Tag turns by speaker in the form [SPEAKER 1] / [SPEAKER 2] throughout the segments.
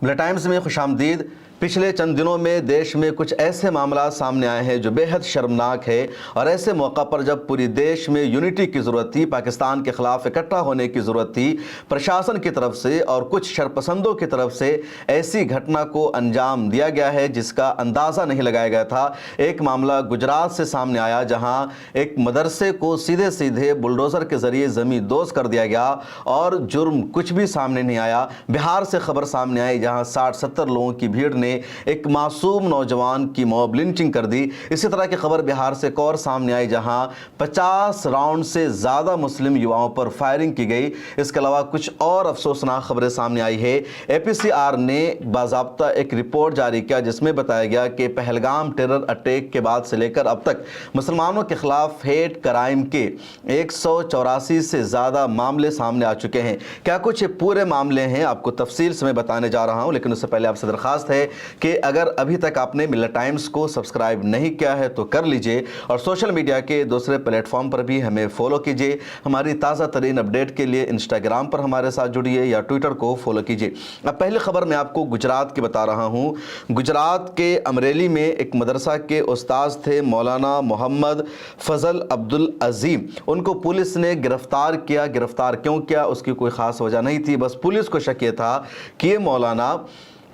[SPEAKER 1] ملا ٹائمز میں خوش آمدید۔ پچھلے چند دنوں میں دیش میں کچھ ایسے معاملات سامنے آئے ہیں جو بے حد شرمناک ہے، اور ایسے موقع پر جب پوری دیش میں یونٹی کی ضرورت تھی، پاکستان کے خلاف اکٹھا ہونے کی ضرورت تھی، پرشاسن کی طرف سے اور کچھ شرپسندوں کی طرف سے ایسی گھٹنا کو انجام دیا گیا ہے جس کا اندازہ نہیں لگایا گیا تھا۔ ایک معاملہ گجرات سے سامنے آیا جہاں ایک مدرسے کو سیدھے سیدھے بلڈوزر کے ذریعے زمین دوز کر دیا گیا اور جرم کچھ بھی سامنے نہیں آیا۔ بہار سے خبر سامنے آئی جہاں 60-70 لوگوں کی بھیڑ نے ایک معصوم نوجوان کی موب لنچنگ کر دی۔ اسی طرح کی خبر بہار سے ایک اور سامنے آئی جہاں 50 راؤنڈ سے زیادہ مسلم یواؤں پر فائرنگ کی گئی۔ اس کے علاوہ کچھ اور افسوسناک خبریں سامنے آئی ہے۔ APCR نے باضابطہ ایک رپورٹ جاری کیا جس میں بتایا گیا کہ پہلگام ٹیرر اٹیک کے بعد سے لے کر اب تک مسلمانوں کے خلاف ہیٹ کرائم کے 184 سے زیادہ معاملے سامنے آ چکے ہیں۔ کیا کچھ یہ پورے معاملے ہیں آپ کو تفصیل سے میں بتانے جا رہا ہوں، لیکن اس سے پہلے آپ سے درخواست ہے کہ اگر ابھی تک آپ نے ملت ٹائمز کو سبسکرائب نہیں کیا ہے تو کر لیجئے، اور سوشل میڈیا کے دوسرے پلیٹ فارم پر بھی ہمیں فالو کیجئے۔ ہماری تازہ ترین اپڈیٹ کے لیے انسٹاگرام پر ہمارے ساتھ جڑیے یا ٹویٹر کو فالو کیجئے۔ اب پہلی خبر میں آپ کو گجرات کی بتا رہا ہوں۔ گجرات کے امریلی میں ایک مدرسہ کے استاذ تھے مولانا محمد فضل عبدالعظیم۔ ان کو پولیس نے گرفتار کیا۔ گرفتار کیوں کیا اس کی کوئی خاص وجہ نہیں تھی، بس پولیس کو شک یہ تھا کہ یہ مولانا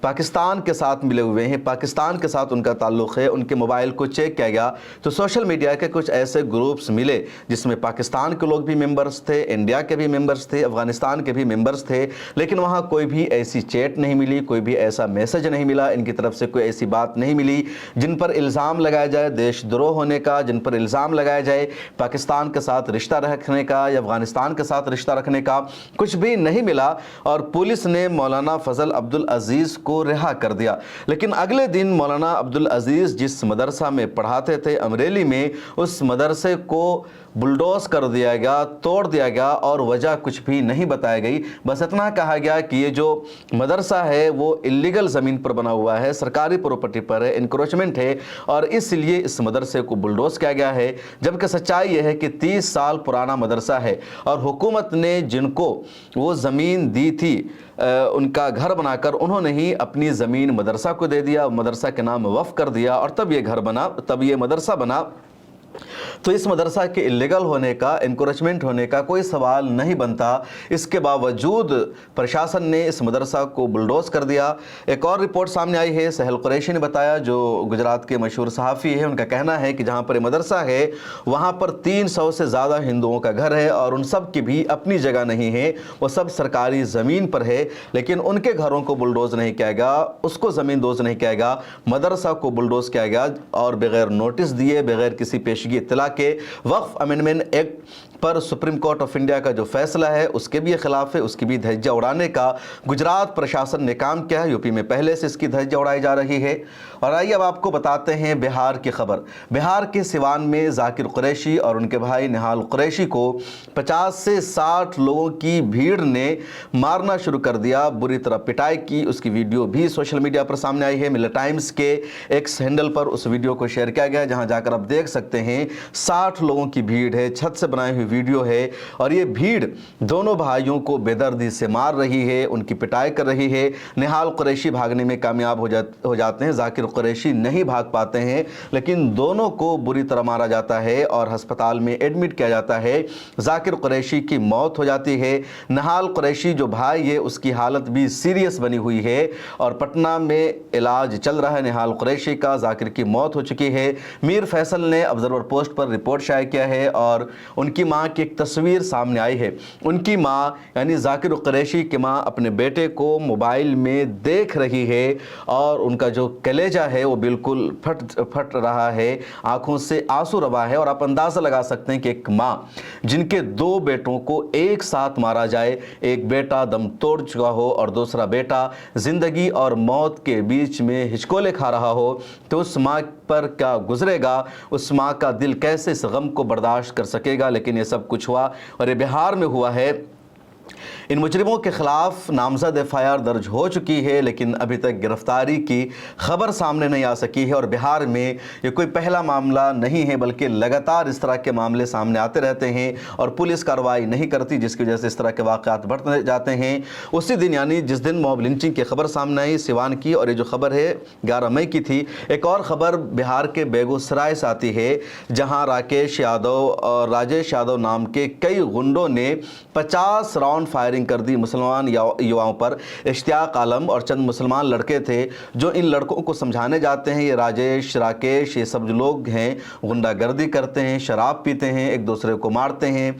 [SPEAKER 1] پاکستان کے ساتھ ملے ہوئے ہیں، پاکستان کے ساتھ ان کا تعلق ہے۔ ان کے موبائل کو چیک کیا گیا تو سوشل میڈیا کے کچھ ایسے گروپس ملے جس میں پاکستان کے لوگ بھی ممبرز تھے، انڈیا کے بھی ممبرز تھے، افغانستان کے بھی ممبرز تھے، لیکن وہاں کوئی بھی ایسی چیٹ نہیں ملی، کوئی بھی ایسا میسج نہیں ملا، ان کی طرف سے کوئی ایسی بات نہیں ملی جن پر الزام لگایا جائے دیش دروہ ہونے کا، جن پر الزام لگایا جائے پاکستان کے ساتھ رشتہ رکھنے کا یا افغانستان کے ساتھ رشتہ رکھنے کا۔ کچھ بھی نہیں ملا اور پولیس نے مولانا فضل عبدالعزیز کو رہا کر دیا۔ لیکن اگلے دن مولانا عبدالعزیز جس مدرسہ میں پڑھاتے تھے امریلی میں، اس مدرسے کو بلڈوز کر دیا گیا، توڑ دیا گیا، اور وجہ کچھ بھی نہیں بتایا گئی۔ بس اتنا کہا گیا کہ یہ جو مدرسہ ہے وہ اللیگل زمین پر بنا ہوا ہے، سرکاری پراپرٹی پر ہے، انکروچمنٹ ہے، اور اس لیے اس مدرسے کو بلڈوز کیا گیا ہے، جبکہ سچائی یہ ہے کہ 30 سال پرانا مدرسہ ہے اور حکومت نے جن کو وہ زمین دی تھی ان کا گھر بنا کر، انہوں نے ہی اپنی زمین مدرسہ کو دے دیا، مدرسہ کے نام وقف کر دیا، اور تب یہ گھر بنا، تب یہ مدرسہ بنا۔ تو اس مدرسہ کے اللیگل ہونے کا، انکروچمنٹ ہونے کا کوئی سوال نہیں بنتا۔ اس کے باوجود پرشاسن نے اس مدرسہ کو بلڈوز کر دیا۔ ایک اور رپورٹ سامنے آئی ہے، سہیل قریشی نے بتایا، جو گجرات کے مشہور صحافی ہیں، ان کا کہنا ہے کہ جہاں پر یہ مدرسہ ہے وہاں پر 300 سے زیادہ ہندوؤں کا گھر ہے، اور ان سب کی بھی اپنی جگہ نہیں ہے، وہ سب سرکاری زمین پر ہے، لیکن ان کے گھروں کو بلڈوز نہیں کیا گیا، اس کو زمین دوز نہیں کیا گیا، مدرسہ کو بلڈوز کیا گیا، اور بغیر نوٹس دیے، بغیر کسی پیشگی اطلاع کے وقف amendment act per supreme court of India کا جو فیصلہ ہے اس کے بھی خلاف ہے، اس کی بھی دھجہ اڑانے کا گجرات پرشاسن نے کام کیا ہے۔ یوپی میں پہلے سے اس کی دھجہ اڑائی جا رہی ہے۔ اور آئیے اب آپ کو بتاتے ہیں بہار کی خبر۔ بہار کے سیوان میں ذاکر قریشی اور ان کے بھائی نہال قریشی کو 50 سے 60 لوگوں کی بھیڑ نے مارنا شروع کر دیا، بری طرح پٹائی کی۔ اس کی ویڈیو بھی سوشل میڈیا پر سامنے آئی ہے۔ ملت ٹائمز کے ایکس ہینڈل پر اس ویڈیو کو شیئر کیا گیا جہاں جا کر آپ دیکھ سکتے ہیں 60 لوگوں کی بھیڑ ہے، چھت سے بنائی ہوئی ویڈیو ہے، اور یہ بھیڑ دونوں بھائیوں کو بے دردی سے مار رہی ہے، ان کی پٹائی کر رہی ہے۔ نہال قریشی بھاگنے میں کامیاب ہو جاتے ہیں، ذاکر قریشی نہیں بھاگ پاتے ہیں، لیکن دونوں کو بری طرح مارا جاتا ہے اور ہسپتال میں ایڈمٹ کیا جاتا ہے۔ ذاکر قریشی کی موت ہو جاتی ہے۔ نہال قریشی جو بھائی ہے اس کی حالت بھی سیریس بنی ہوئی ہے اور پٹنہ میں علاج چل رہا ہے نہال قریشی کا۔ ذاکر کی موت ہو چکی ہے۔ میر فیصل نے آبزرور پوسٹ پر رپورٹ شائع کیا ہے اور ان کی ماں کی ایک تصویر سامنے آئی ہے۔ ان کی ماں یعنی ذاکر قریشی کی ماں اپنے بیٹے کو موبائل میں دیکھ رہی ہے اور ان کا جو کلیجہ ہے وہ بالکل پھٹ رہا ہے، آنکھوں سے آنسو روا ہے، اور آپ اندازہ لگا سکتے ہیں کہ ایک ماں جن کے 2 بیٹوں کو ایک ساتھ مارا جائے، ایک بیٹا دم توڑ چکا ہو اور دوسرا بیٹا زندگی اور موت کے بیچ میں ہچکولے کھا رہا ہو، تو اس ماں پر کیا گزرے گا، اس ماں کا دل کیسے اس غم کو برداشت کر سکے گا۔ لیکن یہ سب کچھ ہوا اور یہ بہار میں ہوا ہے۔ इन मुजरिमों के खिलाफ नामजद FIR दर्ज हो चुकी है, लेकिन अभी तक गिरफ्तारी की खबर सामने नहीं आ सकी है। और बिहार में ये कोई पहला मामला नहीं है, बल्कि लगातार इस तरह के मामले सामने आते रहते हैं और पुलिस कार्रवाई नहीं करती, जिसकी वजह से इस तरह के वाक़यात बढ़ते जाते हैं। उसी दिन यानी जिस दिन मॉब लिंचिंग की खबर सामने आई सिवान की, और ये जो खबर है 11 मई की थी, एक और ख़बर बिहार के बेगूसराय से आती है, जहां राकेश यादव और राजेश यादव नाम के कई गुंडों ने 50 राउंड फायरिंग कर दी मुसलमान युवाओं पर। इश्तियाक आलम और चंद मुसलमान लड़के थे जो इन लड़कों को समझाने जाते हैं, ये राजेश, राकेश, ये सब जो लोग हैं गुंडागर्दी करते हैं, शराब पीते हैं, एक दूसरे को मारते हैं।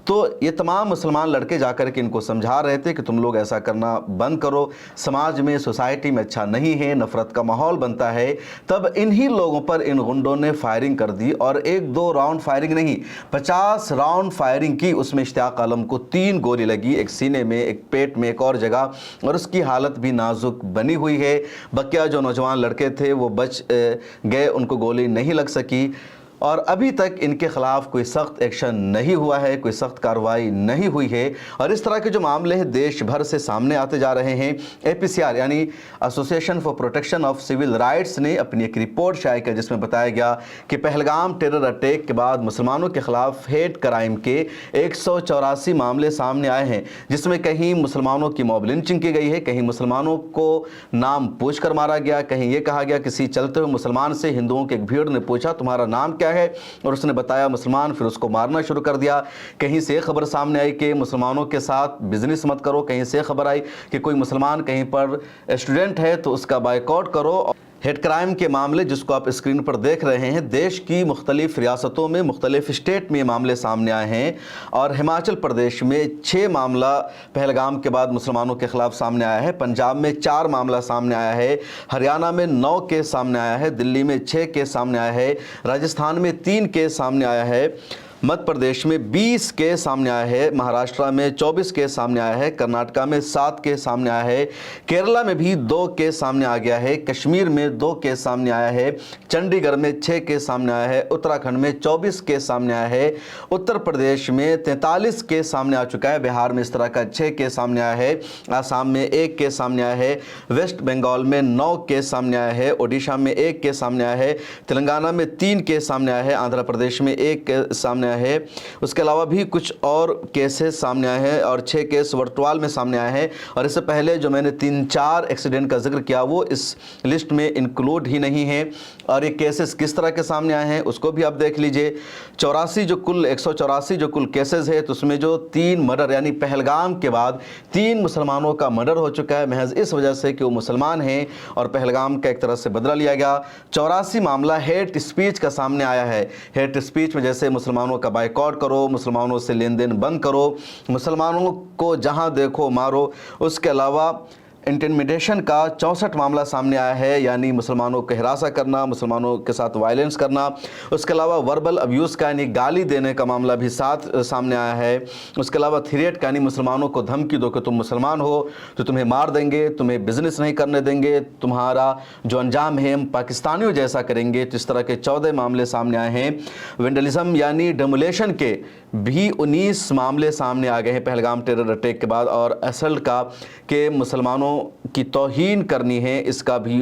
[SPEAKER 1] तो ये तमाम मुसलमान लड़के जाकर के इनको समझा रहे थे कि तुम लोग ऐसा करना बंद करो, समाज में, सोसाइटी में अच्छा नहीं है, नफ़रत का माहौल बनता है। तब इन्हीं लोगों पर इन गुंडों ने फायरिंग कर दी, और 1-2 राउंड फायरिंग नहीं, 50 राउंड फायरिंग की। उसमें इश्तियाक आलम को 3 गोली लगी, एक सीने में, एक पेट में, एक और जगह, और उसकी हालत भी नाजुक बनी हुई है। बकिया जो नौजवान लड़के थे वो बच गए, उनको गोली नहीं लग सकी। और अभी तक इनके ख़िलाफ़ कोई सख्त एक्शन नहीं हुआ है, कोई सख्त कार्रवाई नहीं हुई है। और इस तरह के जो मामले हैं देश भर से सामने आते जा रहे हैं। APCR यानी association for protection of civil rights ने अपनी एक रिपोर्ट शाया की, जिसमें बताया गया कि पहलगाम टेरर अटैक के बाद मुसलमानों के ख़िलाफ़ हेट क्राइम के 184 मामले सामने आए हैं, जिसमें कहीं मुसलमानों की मॉब लिंचिंग की गई है, कहीं मुसलमानों को नाम पूछ कर मारा गया, कहीं ये कहा गया किसी चलते हुए मुसलमान से हिंदुओं के एक भीड़ ने पूछा तुम्हारा नाम क्या है, और उसने बताया मुसलमान, फिर उसको मारना शुरू कर दिया। कहीं से खबर सामने आई कि मुसलमानों के साथ बिजनेस मत करो, कहीं से खबर आई कि कोई मुसलमान कहीं पर स्टूडेंट है तो उसका बायकॉट करो। हेट क्राइम के मामले जिसको आप स्क्रीन पर देख रहे हैं, देश की मुख्तलिफ रियासतों में, मुख्तलिफ स्टेट में ये मामले सामने आए हैं। और हिमाचल प्रदेश में 6 मामला पहलगाम के बाद मुसलमानों के ख़िलाफ़ सामने आया है, पंजाब में 4 मामला सामने आया है, हरियाणा में 9 केस सामने आया है, दिल्ली में 6 केस सामने आया है, राजस्थान में 3 केस सामने आया है, मध्य प्रदेश में 20 केस सामने आया है, महाराष्ट्र में 24 केस सामने आया है, कर्नाटका में 7 केस सामने आया है, केरला में भी 2 केस सामने आ गया है, कश्मीर में 2 केस सामने आया है, चंडीगढ़ में 6 केस सामने आया है, उत्तराखंड में 24 केस सामने आया है, उत्तर प्रदेश में 43 केस सामने आ चुका है, बिहार में इस तरह का 6 केस सामने आया है, आसाम में 1 केस सामने आया है, वेस्ट बंगाल में 9 केस सामने आया है, ओडिशा में 1 केस सामने आया है, तेलंगाना में 3 केस सामने आया है, आंध्र प्रदेश में 1 केस सामने आया है। उसके अलावा भी कुछ और केसेस सामने आए हैं, और 6 केस वर्तवाल में सामने आए हैं। और इससे पहले जो मैंने 3-4 एक्सीडेंट का जिक्र किया वो इस लिस्ट में इंक्लूड ही नहीं है। और ये केसेस किस तरह के सामने आए हैं उसको भी आप देख लीजिए। 184 जो कुल केसेस है, तो उसमें जो 3 मर्डर, यानी पहलगाम के बाद 3 मुसलमानों का मर्डर हो चुका है, महज इस वजह से कि वो मुसलमान हैं और पहलगाम का एक तरह से बदला लिया गया। 84 मामला हेट स्पीच का सामने आया है। हेट स्पीच में जैसे मुसलमानों का बायकॉट करो, मुसलमानों से लेन देन बंद करो, मुसलमानों को जहां देखो मारो। उसके अलावा इंटिमिडेशन का 64 मामला सामने आया है, यानी मुसलमानों को हिरासा करना, मुसलमानों के साथ वायलेंस करना। उसके अलावा वर्बल अब्यूज़ का यानी गाली देने का मामला भी सामने आया है। उसके अलावा थ्रेट का यानी मुसलमानों को धमकी दो कि तुम मुसलमान हो तो तुम्हें मार देंगे, तुम्हें बिजनेस नहीं करने देंगे, तुम्हारा जो अंजाम है हम पाकिस्तानियों जैसा करेंगे। तो इस तरह के 14 मामले सामने आए हैं। वेंडलिज्म यानी डेमोलेशन के भी 19 मामले सामने आ गए हैं पहलगाम टेरर अटैक के बाद। और असल्ट का के मुसलमानों की तौहीन करनी है, इसका भी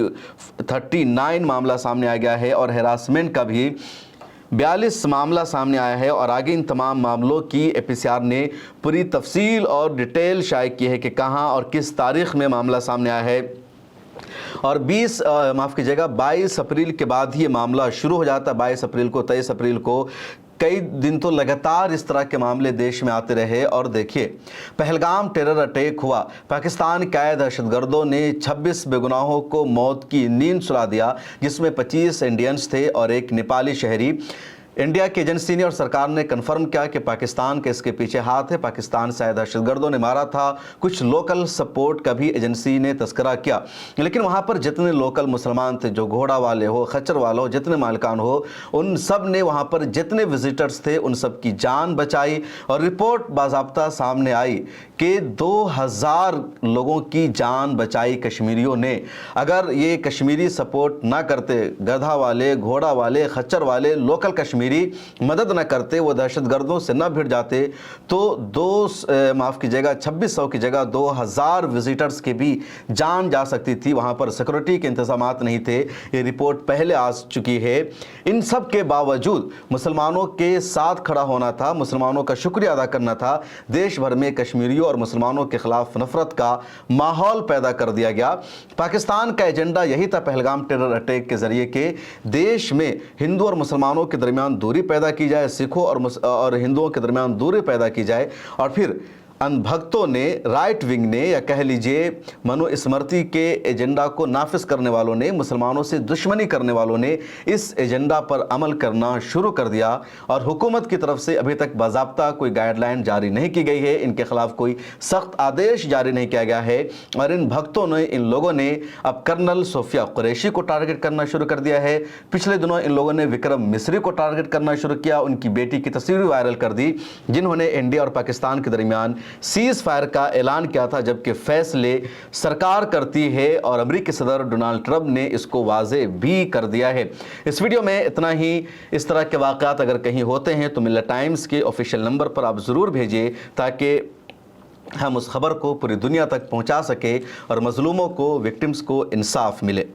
[SPEAKER 1] 39 मामला सामने आ गया है। और हैरासमेंट का भी 42 मामला सामने आया है। और आगे इन तमाम मामलों की APCR ने पूरी तफसील और डिटेल शाये की है कि कहां और किस तारीख़ में मामला सामने आया है। और 22 अप्रैल के बाद ही ये मामला शुरू हो जाता है। 22 अप्रैल को, 23 अप्रैल को कई दिन तो लगातार इस तरह के मामले देश में आते रहे। और देखिए, पहलगाम टेरर अटैक हुआ, पाकिस्तान के दहशतगर्दों ने 26 बेगुनाहों को मौत की नींद सुला दिया, जिसमें 25 इंडियंस थे और एक नेपाली शहरी। इंडिया की एजेंसी ने और सरकार ने कंफर्म किया कि पाकिस्तान के इसके पीछे हाथ है, पाकिस्तान से आए दहशतगर्दों ने मारा था। कुछ लोकल सपोर्ट का भी एजेंसी ने तस्करा किया, लेकिन वहाँ पर जितने लोकल मुसलमान थे, जो घोड़ा वाले हो, खच्चर वाले हो, जितने मालिकान हो, उन सब ने वहाँ पर जितने विजिटर्स थे उन सब की जान बचाई। और रिपोर्ट बाज़ाब्ता सामने आई कि 2000 लोगों की जान बचाई कश्मीरियों ने। अगर ये कश्मीरी सपोर्ट ना करते, गधा वाले, घोड़ा वाले, खच्चर वाले, लोकल कश्मीरी कश्मीरी मदद न करते, वो दहशतगर्दों से न भिड़ जाते, तो 2600 की जगह 2000 विजिटर्स के भी जान जा सकती थी। वहाँ पर सिक्योरिटी के इंतजामात नहीं थे, ये रिपोर्ट पहले आ चुकी है। इन सब के बावजूद मुसलमानों के साथ खड़ा होना था, मुसलमानों का शुक्रिया अदा करना था। देश भर में कश्मीरियों और मुसलमानों के खिलाफ नफरत का माहौल पैदा कर दिया गया। पाकिस्तान का एजेंडा यही था, पहलगाम टेरर अटैक के जरिए के देश में हिंदू और मुसलमानों के दरमियान दूरी पैदा की जाए, सिखों और हिंदुओं के दरमियान दूरी पैदा की जाए, और फिर अनभक्तों ने, राइट विंग ने, या कह लीजिए मनुस्मृति के एजेंडा को नाफिज करने वालों ने, मुसलमानों से दुश्मनी करने वालों ने इस एजेंडा पर अमल करना शुरू कर दिया। और हुकूमत की तरफ से अभी तक बाज़ाब्ता कोई गाइडलाइन जारी नहीं की गई है, इनके खिलाफ कोई सख्त आदेश जारी नहीं किया गया है। और इन भक्तों ने, इन लोगों ने अब कर्नल सोफिया कुरैशी को टारगेट करना शुरू कर दिया है। पिछले दिनों इन लोगों ने विक्रम मिस्री को टारगेट करना शुरू किया, उनकी बेटी की तस्वीर वायरल कर दी, जिन्होंने इंडिया और पाकिस्तान के दरमियान सीज फायर का ऐलान किया था, जबकि फैसले सरकार करती है और अमेरिकी सदर डोनाल्ड ट्रंप ने इसको वाज़े भी कर दिया है। इस वीडियो में इतना ही। इस तरह के वाक़यात अगर कहीं होते हैं तो मिल्लत टाइम्स के ऑफिशियल नंबर पर आप ज़रूर भेजिए, ताकि हम उस खबर को पूरी दुनिया तक पहुंचा सके और मजलूमों को, विक्टिम्स को इंसाफ मिले।